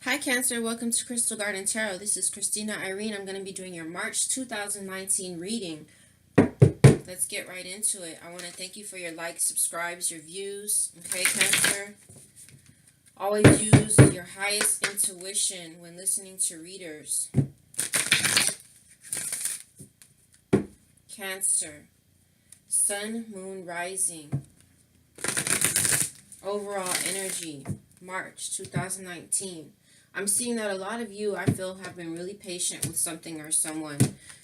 Hi Cancer, welcome to Crystal Garden Tarot. This is Christina Irene. I'm going to be doing your March 2019 reading. Let's get right into it. I want to thank you for your likes, subscribes, your views. Okay, Cancer? Always use your highest intuition when listening to readers. Cancer. Sun, Moon, Rising. Overall energy, March 2019. I'm seeing that a lot of you, I feel, have been really patient with something or someone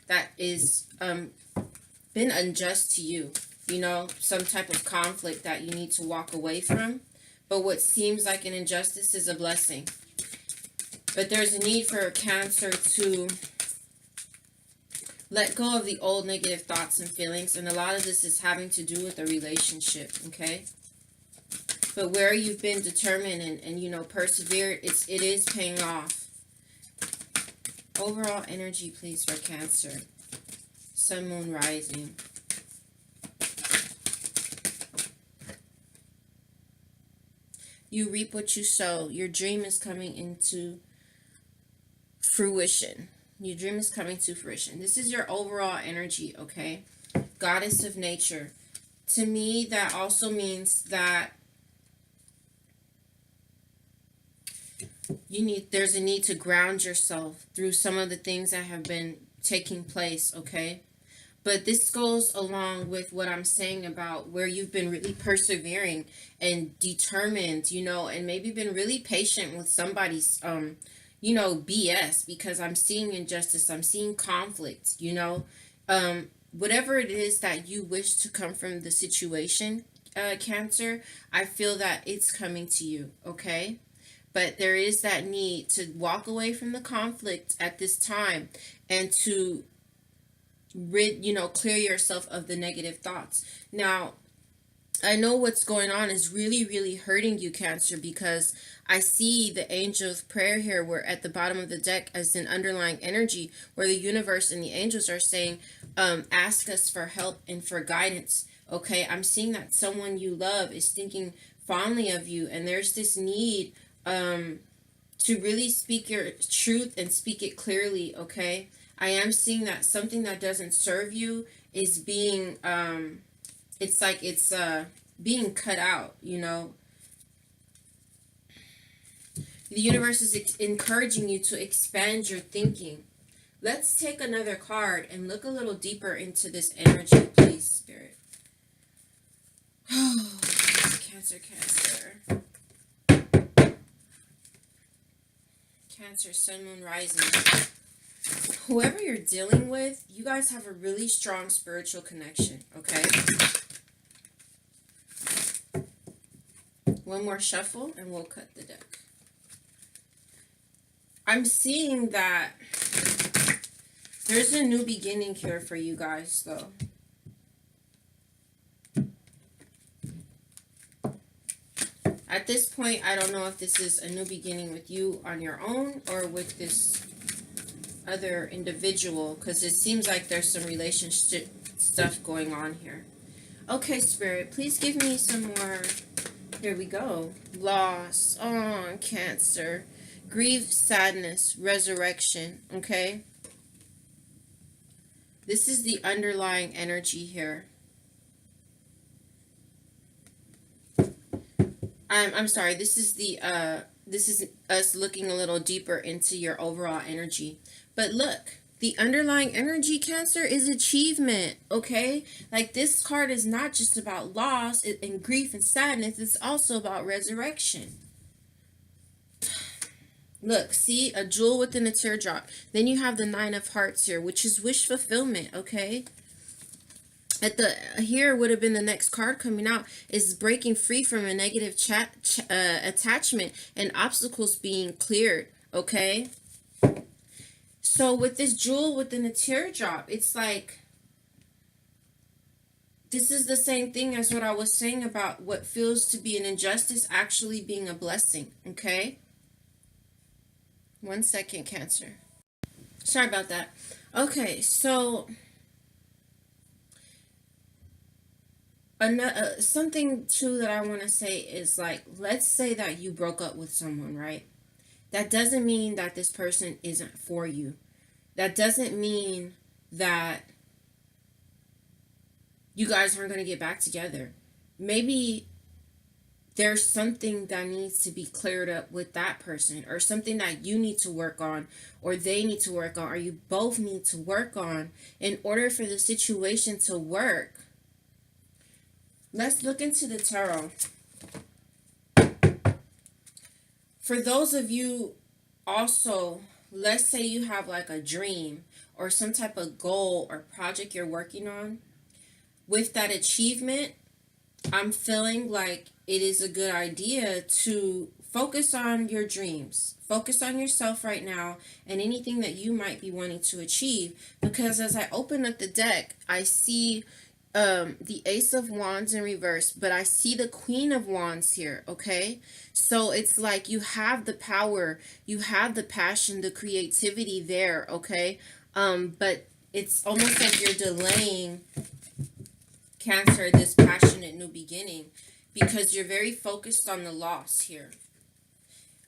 that is been unjust to you. You know, some type of conflict that you need to walk away from. But what seems like an injustice is a blessing. But there's a need for Cancer to let go of the old negative thoughts and feelings. And a lot of this is having to do with a relationship, okay? But where you've been determined and you know, persevered, it is paying off. Overall energy, please, for Cancer. Sun, Moon, Rising. You reap what you sow. Your dream is coming into fruition. Your dream is coming to fruition. This is your overall energy, okay? Goddess of nature. To me, that also means that there's a need to ground yourself through some of the things that have been taking place, okay? But this goes along with what I'm saying about where you've been really persevering and determined, you know, and maybe been really patient with somebody's you know, BS, because I'm seeing injustice, I'm seeing conflict, you know. Whatever it is that you wish to come from the situation, Cancer, I feel that it's coming to you, okay? But there is that need to walk away from the conflict at this time and to clear yourself of the negative thoughts. Now, I know what's going on is really, really hurting you, Cancer, because I see the angel of prayer here, where at the bottom of the deck as an underlying energy, where the universe and the angels are saying, ask us for help and for guidance. Okay, I'm seeing that someone you love is thinking fondly of you, and there's this need to really speak your truth and speak it clearly, okay? I am seeing that something that doesn't serve you is being, it's like it's being cut out, you know? The universe is encouraging you to expand your thinking. Let's take another card and look a little deeper into this energy, please, Spirit. Oh, Cancer, Cancer. Cancer, Sun, Moon, Rising. Whoever you're dealing with, you guys have a really strong spiritual connection, okay? One more shuffle and we'll cut the deck. I'm seeing that there's a new beginning here for you guys, though. At this point, I don't know if this is a new beginning with you on your own or with this other individual, because it seems like there's some relationship stuff going on here. Okay, Spirit, please give me some more. Here we go. Loss. Oh, Cancer. Grief, sadness, resurrection. Okay? This is the underlying energy here. I'm sorry. This is us looking a little deeper into your overall energy. But look, the underlying energy, Cancer, is achievement, okay? Like, this card is not just about loss and grief and sadness. It's also about resurrection. Look, see, a jewel within a teardrop. Then you have the Nine of Hearts here, which is wish fulfillment, okay? At the here would have been the next card coming out, is breaking free from a negative attachment and obstacles being cleared, okay? So with this jewel within a teardrop, it's like, this is the same thing as what I was saying about what feels to be an injustice actually being a blessing, okay? 1 second, Cancer. Sorry about that. Okay, so something too that I want to say is, like, let's say that you broke up with someone, right? that doesn't mean that this person isn't for you. That doesn't mean that you guys aren't going to get back together. Maybe there's something that needs to be cleared up with that person, or something that you need to work on, or they need to work on, or you both need to work on in order for the situation to work. Let's look into the tarot. For those of you also, let's say you have like a dream or some type of goal or project you're working on. With that achievement, I'm feeling like it is a good idea to focus on your dreams. Focus on yourself right now and anything that you might be wanting to achieve. Because as I open up the deck, I see the Ace of Wands in reverse, but I see the Queen of Wands here, okay? So it's like you have the power, you have the passion, the creativity there, okay? But it's almost like you're delaying, Cancer, this passionate new beginning, because you're very focused on the loss here.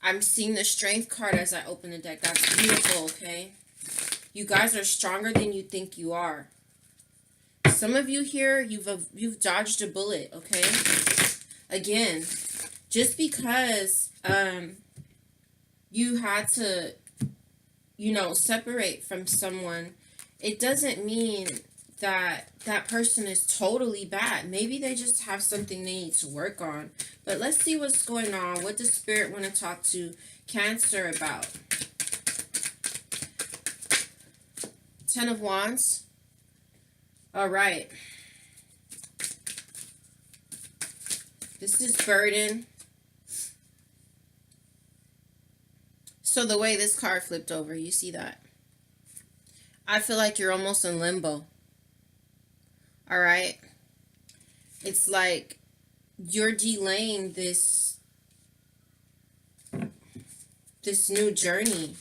I'm seeing the Strength card as I open the deck. That's beautiful, okay? You guys are stronger than you think you are. Some of you here, you've dodged a bullet, okay? Again, just because you had to, separate from someone, it doesn't mean that that person is totally bad. Maybe they just have something they need to work on. But let's see what's going on. What does Spirit want to talk to Cancer about? 10 of Wands. All right. This is burden. So the way this card flipped over, you see that? I feel like you're almost in limbo. All right. It's like you're delaying this new journey.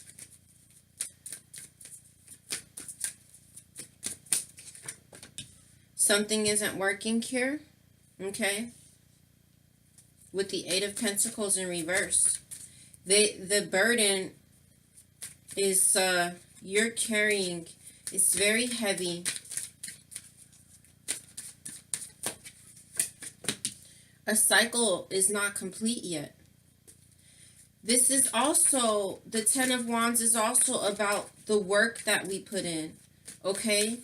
Something isn't working here, okay? With the Eight of Pentacles in reverse. The burden is you're carrying. It's very heavy. A cycle is not complete yet. This is also, the 10 of Wands is also about the work that we put in, okay?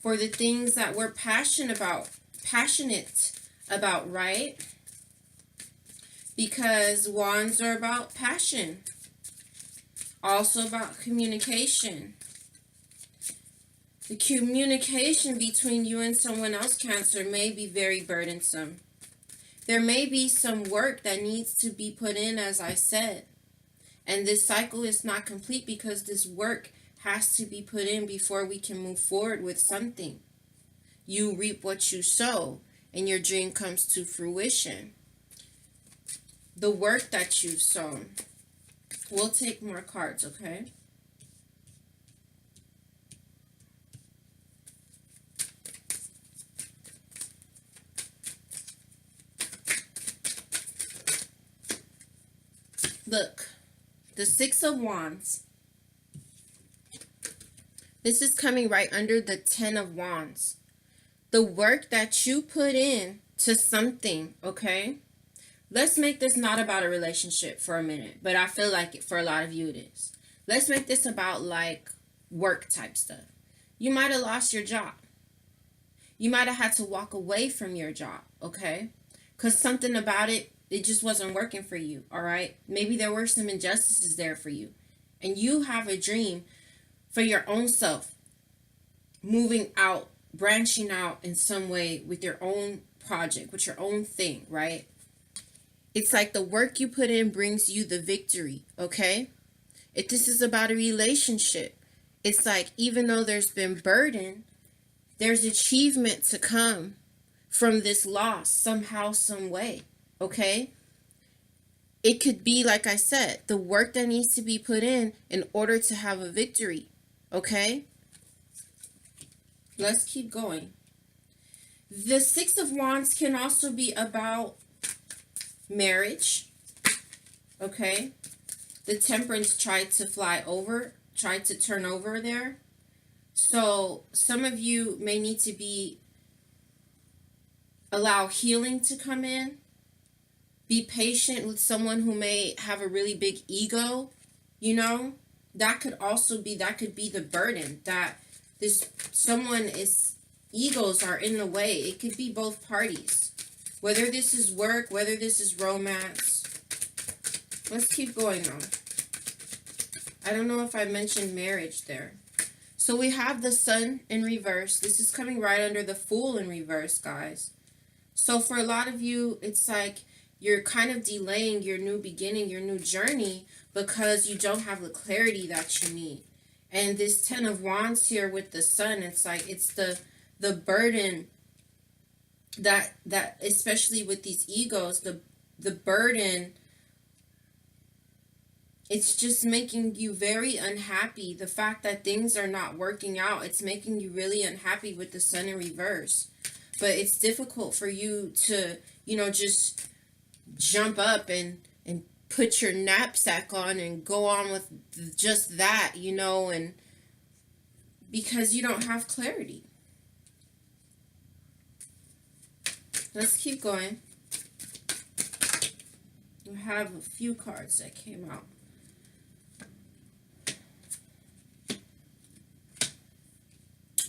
For the things that we're passionate about, right? Because Wands are about passion. Also about communication. The communication between you and someone else, Cancer, may be very burdensome. There may be some work that needs to be put in, as I said. And this cycle is not complete because this work has to be put in before we can move forward with something. You reap what you sow, and your dream comes to fruition. The work that you've sown. We'll take more cards, okay? Look, the Six of Wands. This is coming right under the 10 of Wands. The work that you put in to something, okay? Let's make this not about a relationship for a minute, but I feel like it, for a lot of you it is. Let's make this about like work type stuff. You might have lost your job. You might have had to walk away from your job, okay? Because something about it, it just wasn't working for you, all right? Maybe there were some injustices there for you. And you have a dream for your own self, moving out, branching out in some way with your own project, with your own thing, right? It's like the work you put in brings you the victory, okay? If this is about a relationship, it's like even though there's been burden, there's achievement to come from this loss somehow, some way, okay? It could be, like I said, the work that needs to be put in order to have a victory, okay? Let's keep going. The Six of Wands can also be about marriage, okay? the Temperance tried to turn over there. So some of you may need to allow healing to come in. Be patient with someone who may have a really big ego, you know? That could be the burden that this someone is egos are in the way. It could be both parties. Whether this is work, whether this is romance. Let's keep going on. I don't know if I mentioned marriage there. So we have the Sun in reverse. This is coming right under the Fool in reverse, guys. So for a lot of you, it's like you're kind of delaying your new beginning, your new journey, because you don't have the clarity that you need. And this Ten of Wands here with the Sun, it's like it's the burden that especially with these egos, the burden, it's just making you very unhappy. The fact that things are not working out, it's making you really unhappy with the Sun in reverse. But it's difficult for you to, just jump up and put your knapsack on and go on with just that, and because you don't have clarity. Let's keep going. We have a few cards that came out.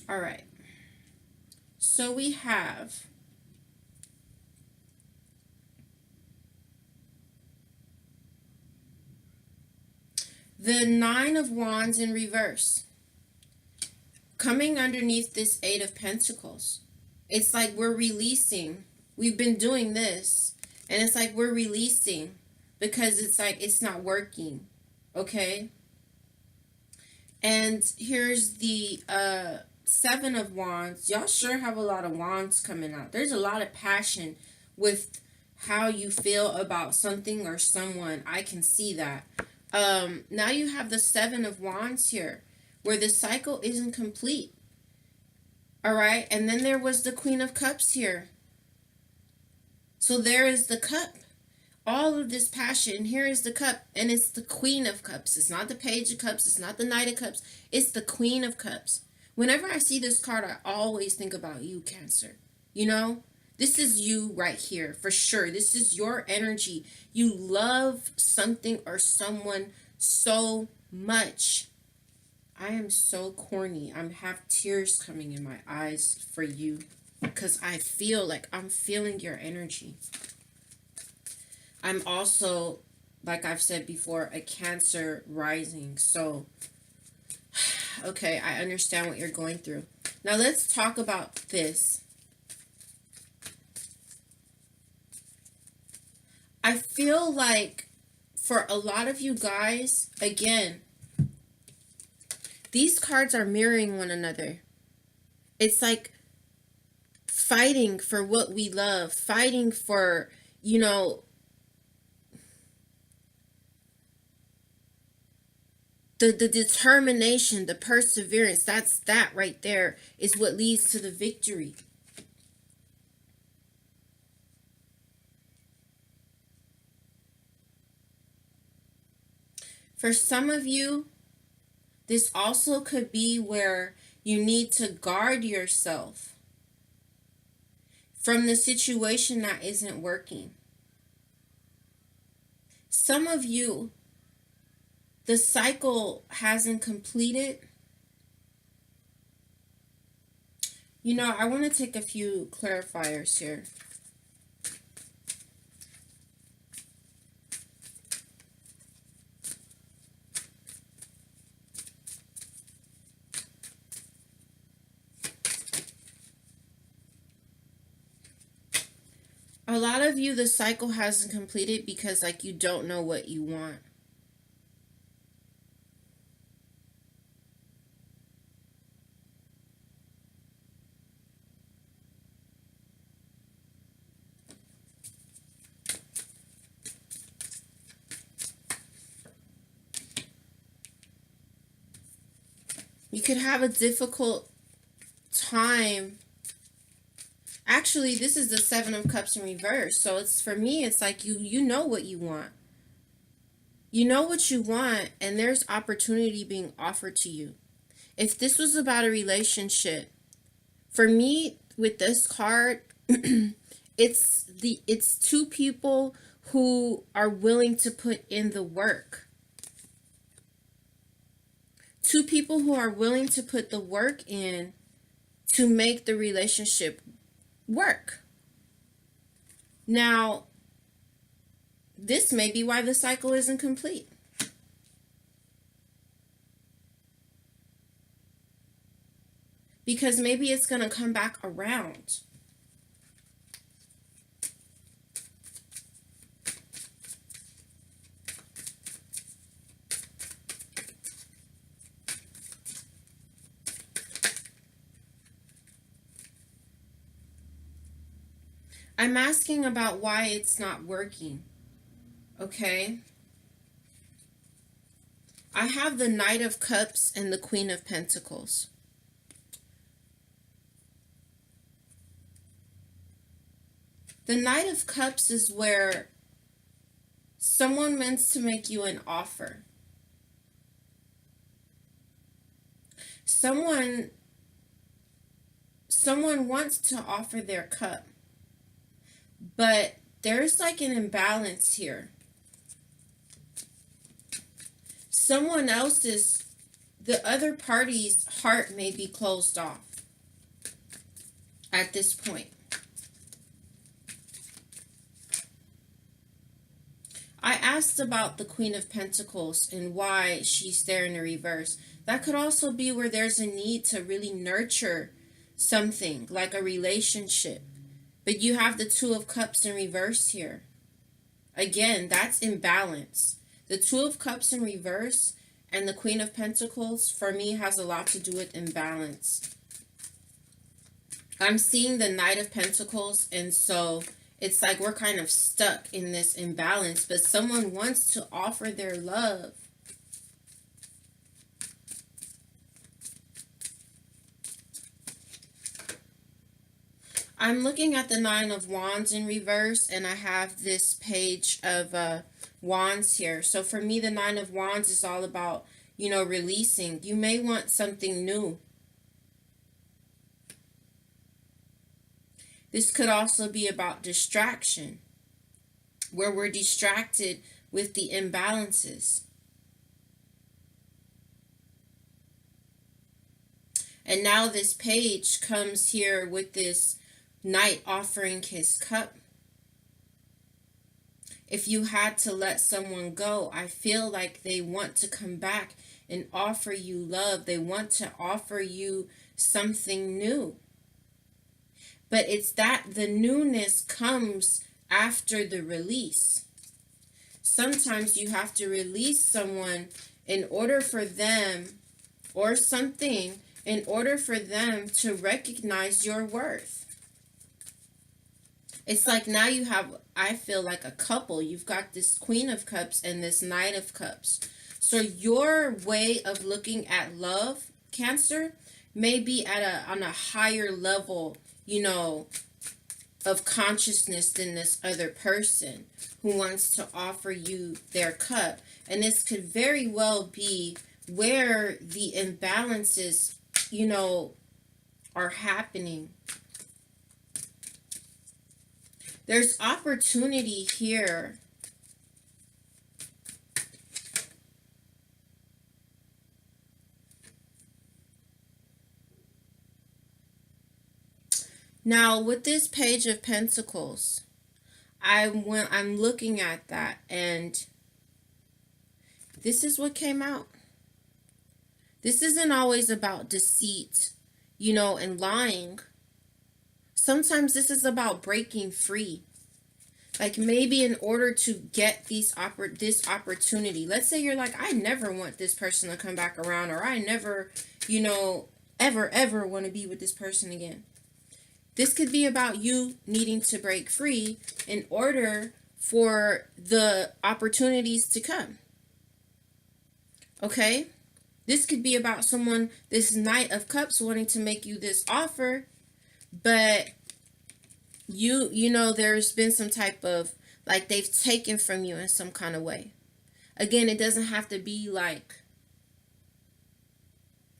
All right. So we have the Nine of Wands in reverse. Coming underneath this Eight of Pentacles. It's like we're releasing. We've been doing this. And it's like we're releasing. Because it's like it's not working. Okay? And here's the Seven of Wands. Y'all sure have a lot of wands coming out. There's a lot of passion with how you feel about something or someone. I can see that. Now you have the Seven of Wands here, where the cycle isn't complete. All right, and then there was the Queen of Cups here. So there is the Cup. All of this passion, here is the Cup, and it's the Queen of Cups. It's not the Page of Cups. It's not the Knight of Cups. It's the Queen of Cups. Whenever I see this card, I always think about you, Cancer. This is you right here, for sure. This is your energy. You love something or someone so much. I am so corny. I have tears coming in my eyes for you because I feel like I'm feeling your energy. I'm also, like I've said before, a Cancer rising. So, okay, I understand what you're going through. Now let's talk about this. I feel like for a lot of you guys, again, these cards are mirroring one another. It's like fighting for what we love, fighting for, the determination, the perseverance. That right there is what leads to the victory. For some of you, this also could be where you need to guard yourself from the situation that isn't working. Some of you, the cycle hasn't completed. I want to take a few clarifiers here. A lot of you, the cycle hasn't completed because, you don't know what you want. You could have a difficult time. Actually, this is the Seven of Cups in reverse. So for me, it's like you know what you want. You know what you want, and there's opportunity being offered to you. If this was about a relationship, for me with this card, it's two people who are willing to put in the work. Two people who are willing to put the work in to make the relationship work. Now, this may be why the cycle isn't complete. Because maybe it's going to come back around. I'm asking about why it's not working. Okay? I have the Knight of Cups and the Queen of Pentacles. The Knight of Cups is where someone meant to make you an offer. Someone wants to offer their cup. But there's like an imbalance here. Someone else's, the other party's heart may be closed off at this point. I asked about the Queen of Pentacles and why she's there in the reverse. That could also be where there's a need to really nurture something, like a relationship. But you have the Two of Cups in reverse here. Again, that's imbalance. The Two of Cups in reverse and the Queen of Pentacles, for me, has a lot to do with imbalance. I'm seeing the Knight of Pentacles, and so it's like we're kind of stuck in this imbalance, but someone wants to offer their love. I'm looking at the Nine of Wands in reverse, and I have this page of Wands here. So for me, the Nine of Wands is all about, releasing. You may want something new. This could also be about distraction, where we're distracted with the imbalances. And now this page comes here with this Knight offering his cup. If you had to let someone go, I feel like they want to come back and offer you love. They want to offer you something new. But it's that the newness comes after the release. Sometimes you have to release someone in order for them, or something, in order for them to recognize your worth. It's like now you have, I feel like a couple. You've got this Queen of Cups and this Knight of Cups. So your way of looking at love, Cancer, may be on a higher level, of consciousness than this other person who wants to offer you their cup. And this could very well be where the imbalances, are happening. There's opportunity here. Now, with this Page of Pentacles, I'm looking at that, and this is what came out. This isn't always about deceit, and lying. Sometimes this is about breaking free. Like maybe in order to get this opportunity, let's say you're like, I never want this person to come back around, or I never, ever want to be with this person again. This could be about you needing to break free in order for the opportunities to come. Okay? This could be about someone, this Knight of Cups, wanting to make you this offer, but there's been some type of, like, they've taken from you in some kind of way. Again, it doesn't have to be like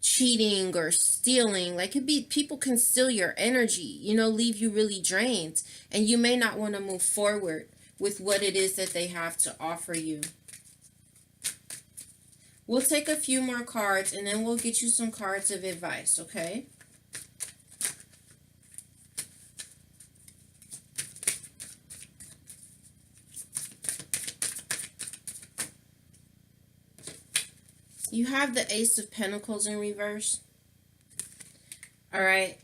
cheating or stealing. Like, it be, people can steal your energy, you know, leave you really drained, and you may not want to move forward with what it is that they have to offer you. We'll take a few more cards and then we'll get you some cards of advice, okay? You have the Ace of Pentacles in reverse. All right.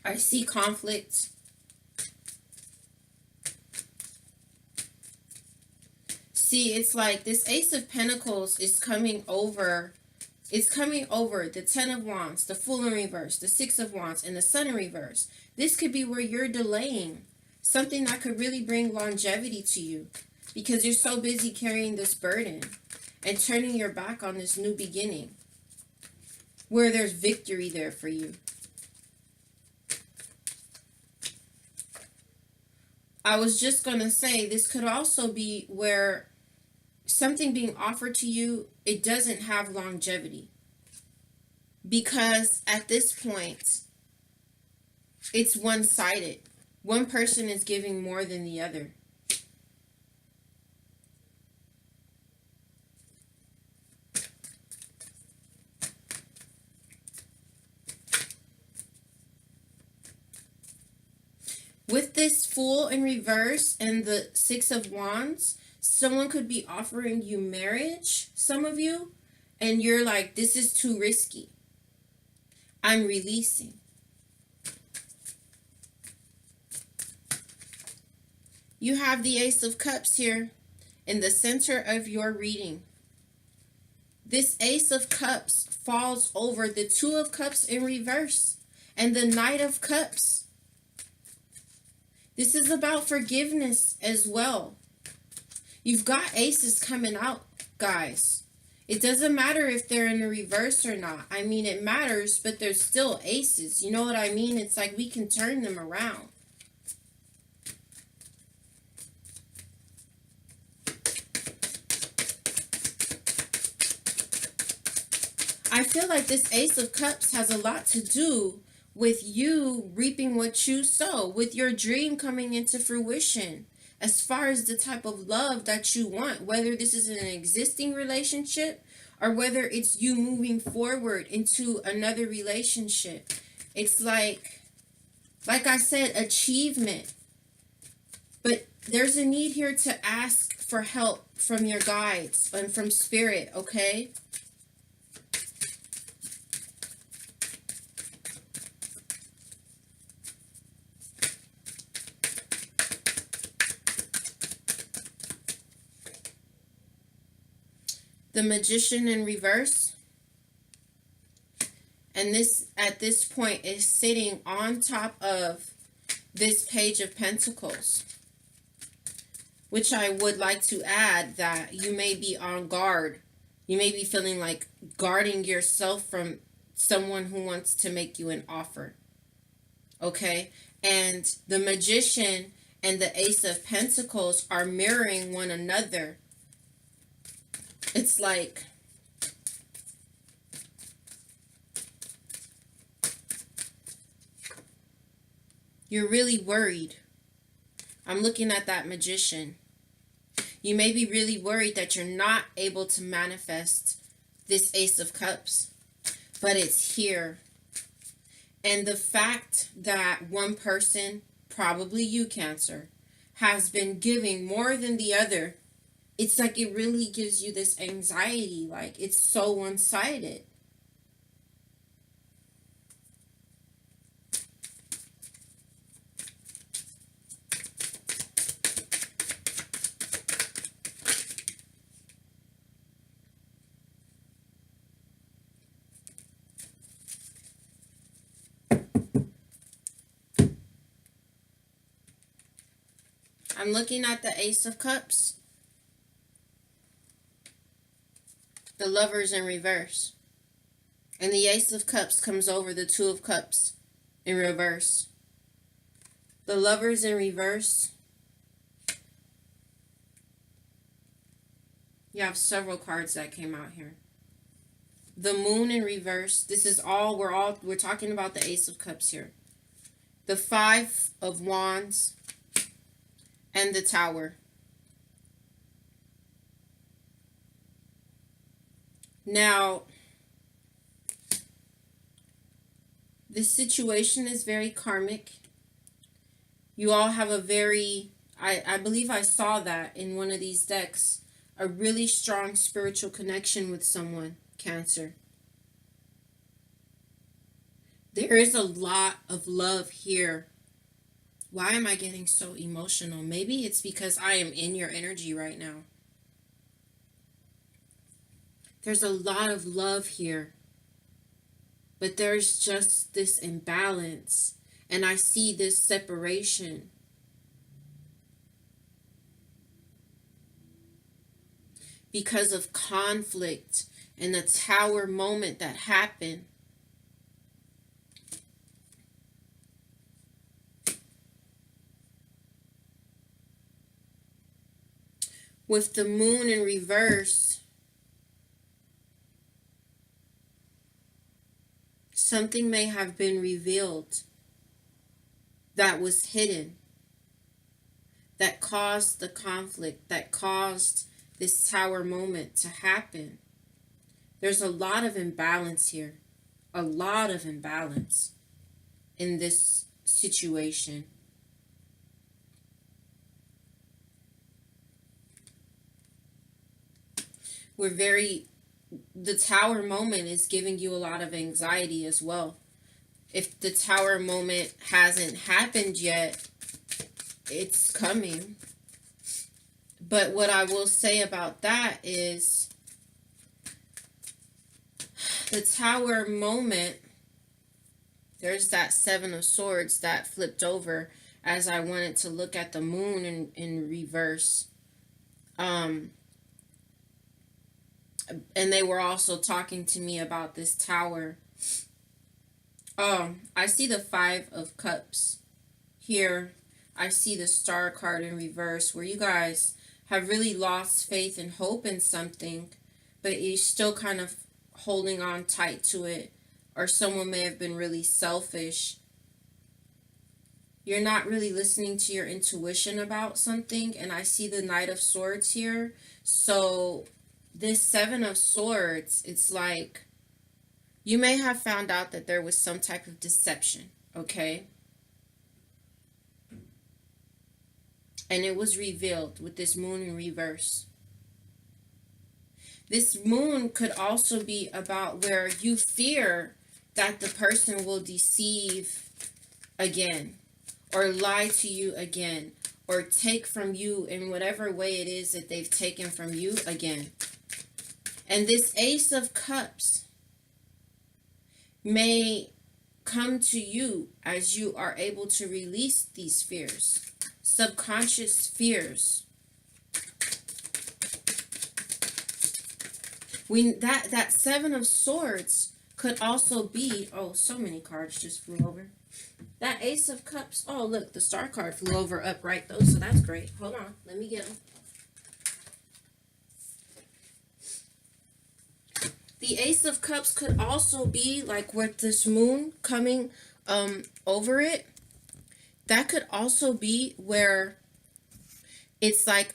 I see conflict. See, it's like this Ace of Pentacles is coming over. It's coming over the Ten of Wands, the Fool in reverse, the Six of Wands, and the Sun in reverse. This could be where you're delaying something that could really bring longevity to you, because you're so busy carrying this burden and turning your back on this new beginning where there's victory there for you. I was just going to say, this could also be where something being offered to you, it doesn't have longevity. Because at this point, it's one-sided. One person is giving more than the other. With this Fool in reverse and the Six of Wands, someone could be offering you marriage, some of you, and you're like, this is too risky. I'm releasing. You have the Ace of Cups here in the center of your reading. This Ace of Cups falls over the Two of Cups in reverse and the Knight of Cups. This is about forgiveness as well. You've got aces coming out, guys. It doesn't matter if they're in the reverse or not. I mean, it matters, but there's still aces. You know what I mean? It's like we can turn them around. I feel like this Ace of Cups has a lot to do with you reaping what you sow, with your dream coming into fruition, as far as the type of love that you want, whether this is an existing relationship or whether it's you moving forward into another relationship. It's like I said, achievement. But there's a need here to ask for help from your guides and from spirit, okay? The Magician in reverse, and this at this point is sitting on top of this Page of Pentacles, which I would like to add that you may be on guard. You may be feeling like guarding yourself from someone who wants to make you an offer, okay? And the Magician and the Ace of Pentacles are mirroring one another. It's like you're really worried. I'm looking at that Magician. You may be really worried that you're not able to manifest this Ace of Cups, but it's here. And the fact that one person, probably you, Cancer, has been giving more than the other, it's like it really gives you this anxiety, like it's so one-sided. I'm looking at the Ace of Cups. The Lovers in reverse. And the Ace of Cups comes over the Two of Cups in reverse. The Lovers in reverse. You have several cards that came out here. The Moon in reverse. This is we're talking about the Ace of Cups here. The Five of Wands and the Tower. Now, this situation is very karmic. You all have a very, I believe I saw that in one of these decks, a really strong spiritual connection with someone, Cancer. There is a lot of love here. Why am I getting so emotional? Maybe it's because I am in your energy right now. There's a lot of love here. But there's just this imbalance. And I see this separation. Because of conflict and the Tower moment that happened. With the Moon in reverse, something may have been revealed that was hidden, that caused the conflict, that caused this Tower moment to happen. There's a lot of imbalance here, a lot of imbalance in this situation. The Tower moment is giving you a lot of anxiety as well. If the Tower moment hasn't happened yet, it's coming. But what I will say about that is the Tower moment, there's that Seven of Swords that flipped over as I wanted to look at the Moon in reverse. And they were also talking to me about this Tower. I see the Five of Cups here. I see the Star card in reverse, where you guys have really lost faith and hope in something, but you're still kind of holding on tight to it. Or someone may have been really selfish. You're not really listening to your intuition about something. And I see the Knight of Swords here. So this Seven of Swords, it's like you may have found out that there was some type of deception, okay? And it was revealed with this Moon in reverse. This Moon could also be about where you fear that the person will deceive again, or lie to you again, or take from you in whatever way it is that they've taken from you again. And this Ace of Cups may come to you as you are able to release these fears, subconscious fears. That Seven of Swords could also be, oh, so many cards just flew over. That Ace of Cups, oh, look, the Star card flew over upright though, so that's great. Hold on, let me get them. The Ace of Cups could also be like with this Moon coming over it. That could also be where it's like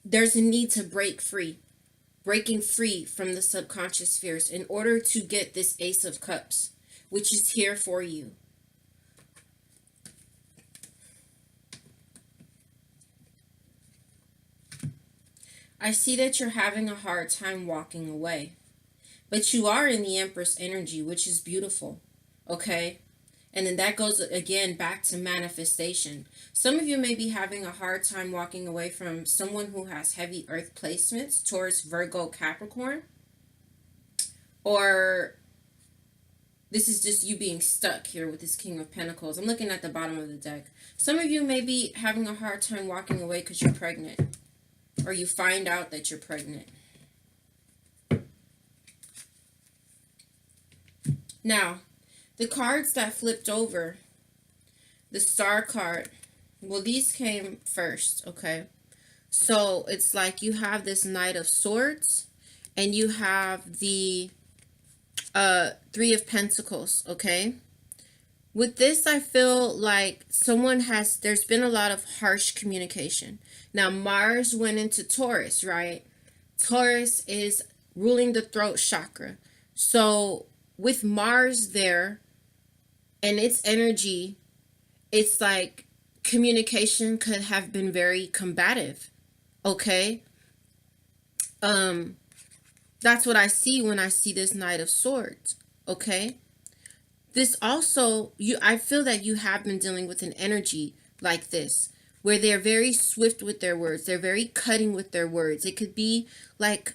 there's a need to break free. Breaking free from the subconscious fears in order to get this Ace of Cups, which is here for you. I see that you're having a hard time walking away. But you are in the Empress energy, which is beautiful. Okay? And then that goes again back to manifestation. Some of you may be having a hard time walking away from someone who has heavy earth placements, Taurus, Virgo, Capricorn. Or this is just you being stuck here with this King of Pentacles. I'm looking at the bottom of the deck. Some of you may be having a hard time walking away because you're pregnant. Or you find out that you're pregnant. Now, the cards that flipped over, the Star card, well, these came first, okay? So it's like you have this Knight of Swords and you have the Three of Pentacles, okay? With this, I feel like there's been a lot of harsh communication. Now, Mars went into Taurus, right? Taurus is ruling the throat chakra. So with Mars there and its energy, it's like communication could have been very combative. Okay? That's what I see when I see this Knight of Swords. Okay? This also, I feel that you have been dealing with an energy like this where they're very swift with their words. They're very cutting with their words. It could be like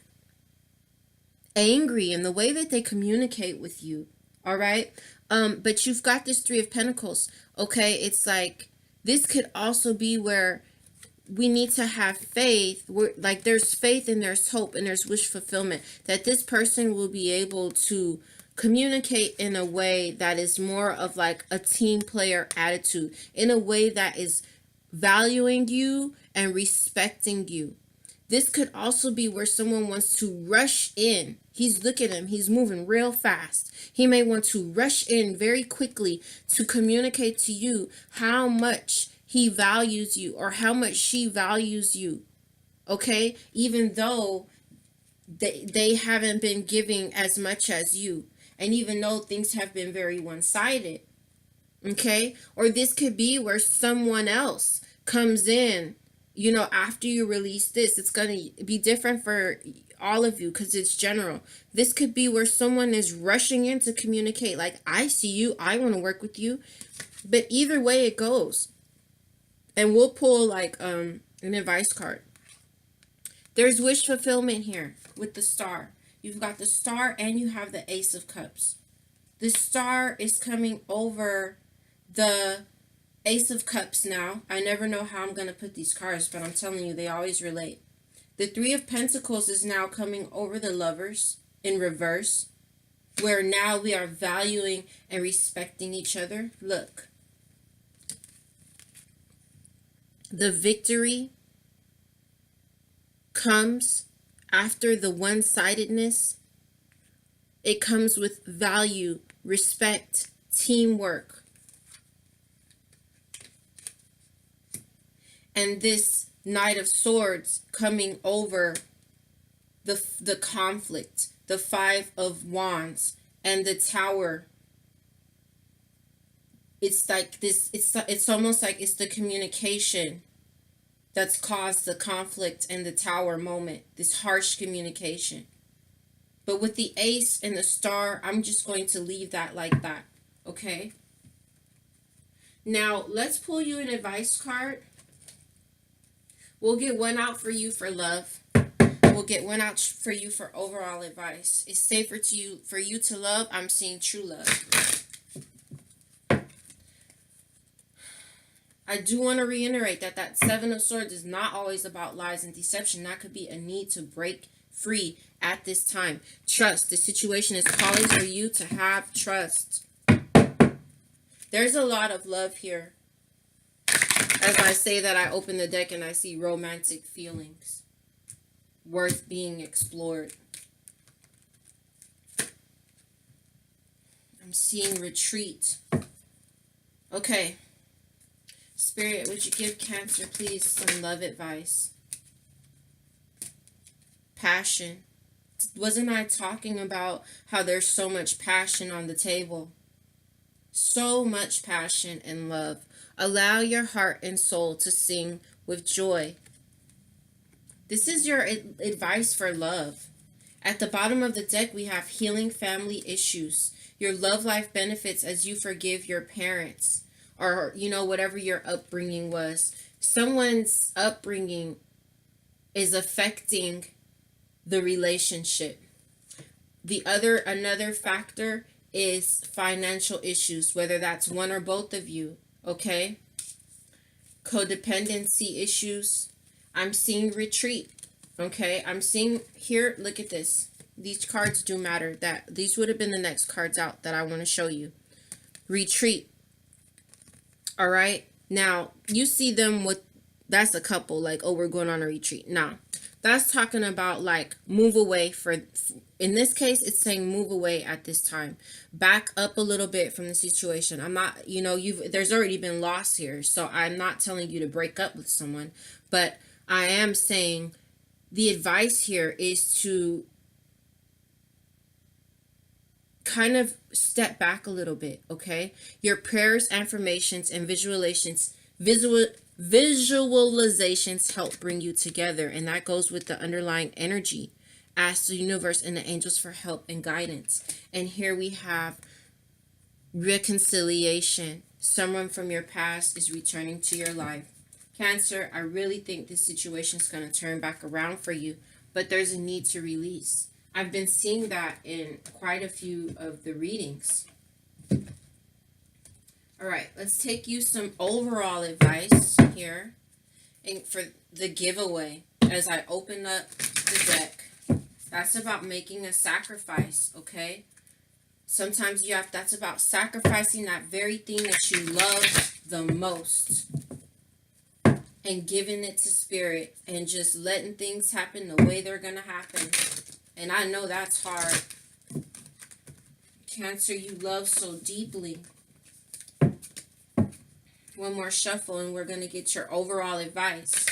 angry in the way that they communicate with you. All right? But you've got this Three of Pentacles. Okay? It's like this could also be where we need to have faith. Like there's faith and there's hope and there's wish fulfillment that this person will be able to communicate in a way that is more of like a team player attitude, in a way that is valuing you and respecting you. This could also be where someone wants to rush in. Look at him, he's moving real fast. He may want to rush in very quickly to communicate to you how much he values you or how much she values you. Okay? Even though they haven't been giving as much as you. And even though things have been very one-sided. Okay? Or this could be where someone else comes in, after you release this. It's going to be different for all of you because it's general. This could be where someone is rushing in to communicate like, I see you, I want to work with you. But either way it goes. And we'll pull like an advice card. There's wish fulfillment here with the Star. You've got the Star and you have the Ace of Cups. The Star is coming over the Ace of Cups now. I never know how I'm going to put these cards, but I'm telling you, they always relate. The Three of Pentacles is now coming over the Lovers in reverse, where now we are valuing and respecting each other. Look. The victory comes after the one-sidedness. It comes with value, respect, teamwork. And this Knight of Swords coming over the conflict, the Five of Wands, and the Tower. It's like this, it's almost like it's the communication that's caused the conflict and the Tower moment, this harsh communication. But with the Ace and the Star, I'm just going to leave that like that, okay? Now, let's pull you an advice card. We'll get one out for you for love. We'll get one out for you for overall advice. It's safer for you to love. I'm seeing true love. I do want to reiterate that Seven of Swords is not always about lies and deception. That could be a need to break free at this time. Trust. The situation is calling for you to have trust. There's a lot of love here. As I say that, I open the deck and I see romantic feelings worth being explored. I'm seeing retreat. Okay. Spirit, would you give Cancer, please, some love advice? Passion. Wasn't I talking about how there's so much passion on the table? So much passion and love. Allow your heart and soul to sing with joy. This is your advice for love. At the bottom of the deck, we have healing family issues. Your love life benefits as you forgive your parents. Or, whatever your upbringing was. Someone's upbringing is affecting the relationship. Another factor is financial issues, whether that's one or both of you, okay? Codependency issues. I'm seeing retreat, okay? I'm seeing here, look at this. These cards do matter. These would have been the next cards out that I want to show you. Retreat. All right. Now, you see them with That's a couple, like, oh, we're going on a retreat. Nah, that's talking about like move away in this case, it's saying move away at this time. Back up a little bit from the situation. I'm not, there's already been loss here. So I'm not telling you to break up with someone, but I am saying the advice here is to kind of step back a little bit, okay? Your prayers, affirmations, and visualizations help bring you together, and that goes with the underlying energy. Ask the universe and the angels for help and guidance. And here we have reconciliation. Someone from your past is returning to your life. Cancer, I really think this situation is going to turn back around for you, but there's a need to release. I've been seeing that in quite a few of the readings. All right, let's take you some overall advice here and for the giveaway as I open up the deck. That's about making a sacrifice, okay? Sometimes that's about sacrificing that very thing that you love the most and giving it to spirit and just letting things happen the way they're going to happen. And I know that's hard. Cancer, you love so deeply. One more shuffle and we're going to get your overall advice.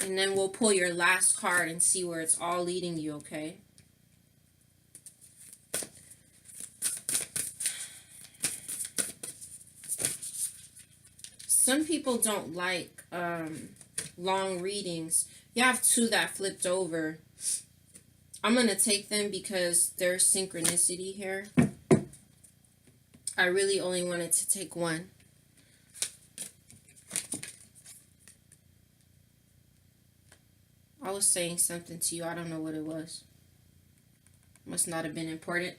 And then we'll pull your last card and see where it's all leading you, okay? Some people don't like long readings. You have two that flipped over. I'm going to take them because there's synchronicity here. I really only wanted to take one. I was saying something to you. I don't know what it was. Must not have been important.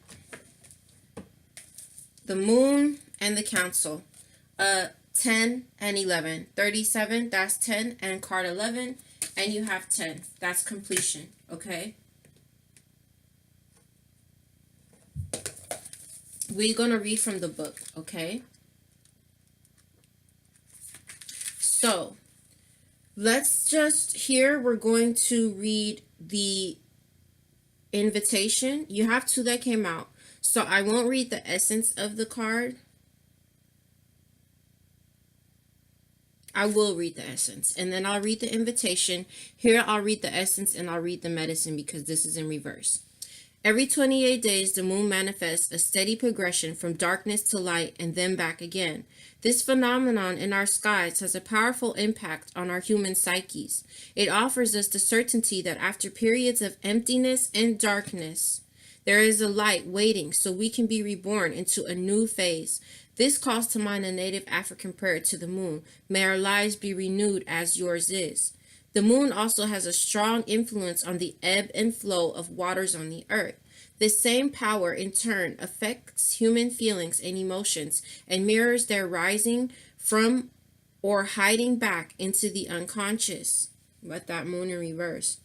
The moon and the council. 10 and 11. 37, that's 10. And card 11. And you have 10. That's completion. Okay? We're going to read from the book. Okay? So, let's just, here we're going to read the invitation. You have two that came out. So I won't read the essence of the card. I will read the essence. And then I'll read the invitation. Here I'll read the essence and I'll read the medicine because this is in reverse. Every 28 days, the moon manifests a steady progression from darkness to light and then back again. This phenomenon in our skies has a powerful impact on our human psyches. It offers us the certainty that after periods of emptiness and darkness, there is a light waiting so we can be reborn into a new phase. This calls to mind a native African prayer to the moon. May our lives be renewed as yours is. The moon also has a strong influence on the ebb and flow of waters on the earth. This same power, in turn, affects human feelings and emotions and mirrors their rising from or hiding back into the unconscious. Let that moon in reverse.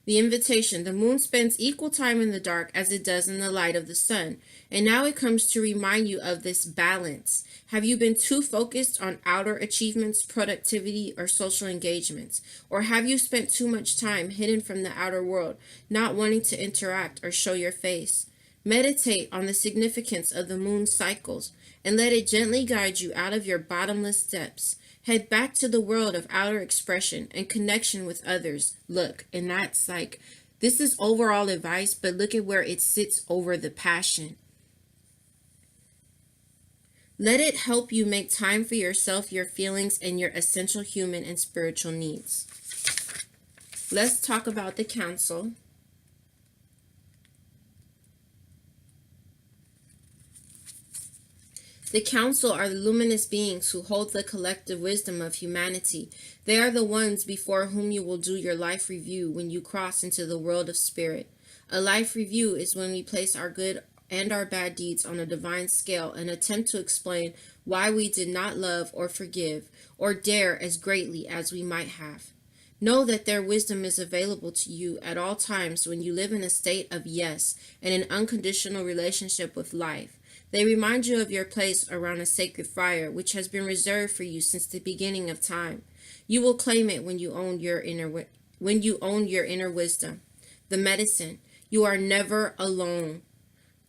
The invitation. The moon spends equal time in the dark as it does in the light of the sun. And now it comes to remind you of this balance. Have you been too focused on outer achievements, productivity, or social engagements? Or have you spent too much time hidden from the outer world, not wanting to interact or show your face? Meditate on the significance of the moon's cycles and let it gently guide you out of your bottomless depths. Head back to the world of outer expression and connection with others. Look, and that's like, this is overall advice, but look at where it sits over the passion. Let it help you make time for yourself, your feelings, and your essential human and spiritual needs. Let's talk about the council. The council are the luminous beings who hold the collective wisdom of humanity. They are the ones before whom you will do your life review when you cross into the world of spirit. A life review is when we place our good and our bad deeds on a divine scale and attempt to explain why we did not love or forgive or dare as greatly as we might have. Know that their wisdom is available to you at all times when you live in a state of yes and an unconditional relationship with life. They remind you of your place around a sacred fire which has been reserved for you since the beginning of time. You will claim it when you own your inner wisdom. The medicine. You are never alone.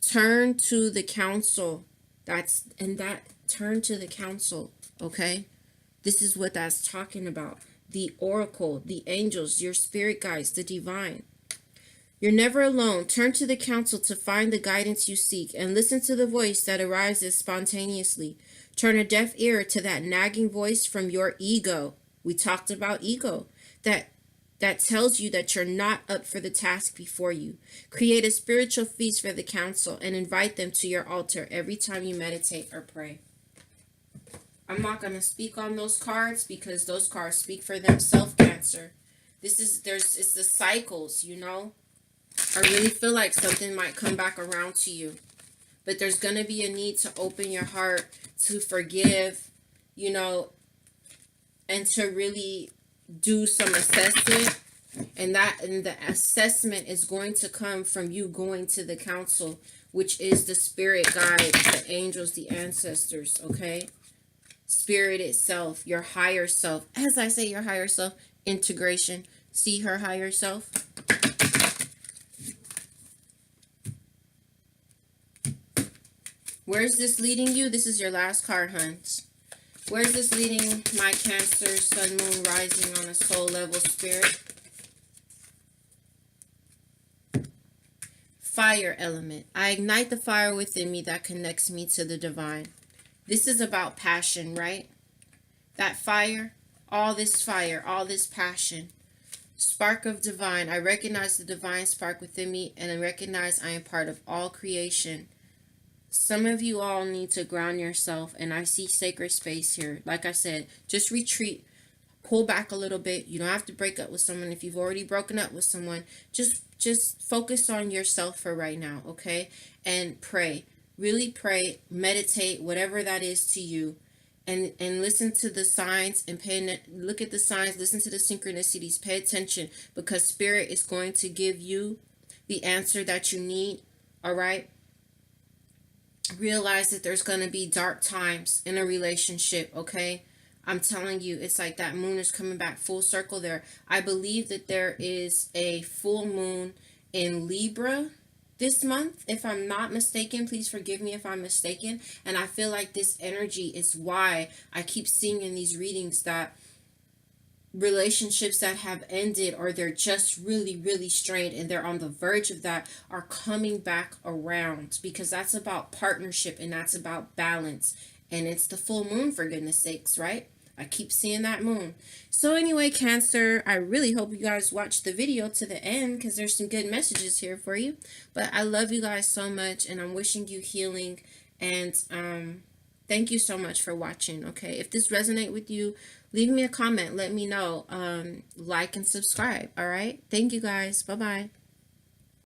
Turn to the council. Turn to the council, okay? This is what that's talking about. The oracle, the angels, your spirit guides, the divine. You're never alone. Turn to the council to find the guidance you seek and listen to the voice that arises spontaneously. Turn a deaf ear to that nagging voice from your ego. We talked about ego. That tells you that you're not up for the task before you. Create a spiritual feast for the council and invite them to your altar every time you meditate or pray. I'm not going to speak on those cards because those cards speak for themselves, Cancer. It's the cycles, you know. I really feel like something might come back around to you. But there's going to be a need to open your heart, to forgive, you know, and to really do some assessment. And the assessment is going to come from you going to the council, which is the spirit guide, the angels, the ancestors, okay? Spirit itself, your higher self. As I say, your higher self, integration. See her higher self. Where's this leading you? This is your last card, huns. Where's this leading my Cancer, sun, moon, rising on a soul level spirit? Fire element. I ignite the fire within me that connects me to the divine. This is about passion, right? That fire, all this passion. Spark of divine. I recognize the divine spark within me and I recognize I am part of all creation. Some of you all need to ground yourself, and I see sacred space here. Like I said, just retreat, pull back a little bit. You don't have to break up with someone. If you've already broken up with someone, just focus on yourself for right now, okay? And pray. Really pray, meditate, whatever that is to you. And listen to the signs and look at the signs, listen to the synchronicities, pay attention, because spirit is going to give you the answer that you need, all right? Realize that there's going to be dark times in a relationship, okay? I'm telling you, it's like that moon is coming back full circle there. I believe that there is a full moon in Libra this month, if I'm not mistaken. Please forgive me if I'm mistaken. And I feel like this energy is why I keep seeing in these readings that relationships that have ended, or they're just really strained and they're on the verge of that, are coming back around, because that's about partnership and that's about balance. And it's the full moon, for goodness sakes, right? I keep seeing that moon. So anyway, Cancer, I really hope you guys watch the video to the end, because there's some good messages here for you. But I love you guys so much, and I'm wishing you healing. And thank you so much for watching, okay? If this resonates with you, leave me a comment. Let me know. Like and subscribe, all right? Thank you guys. Bye-bye.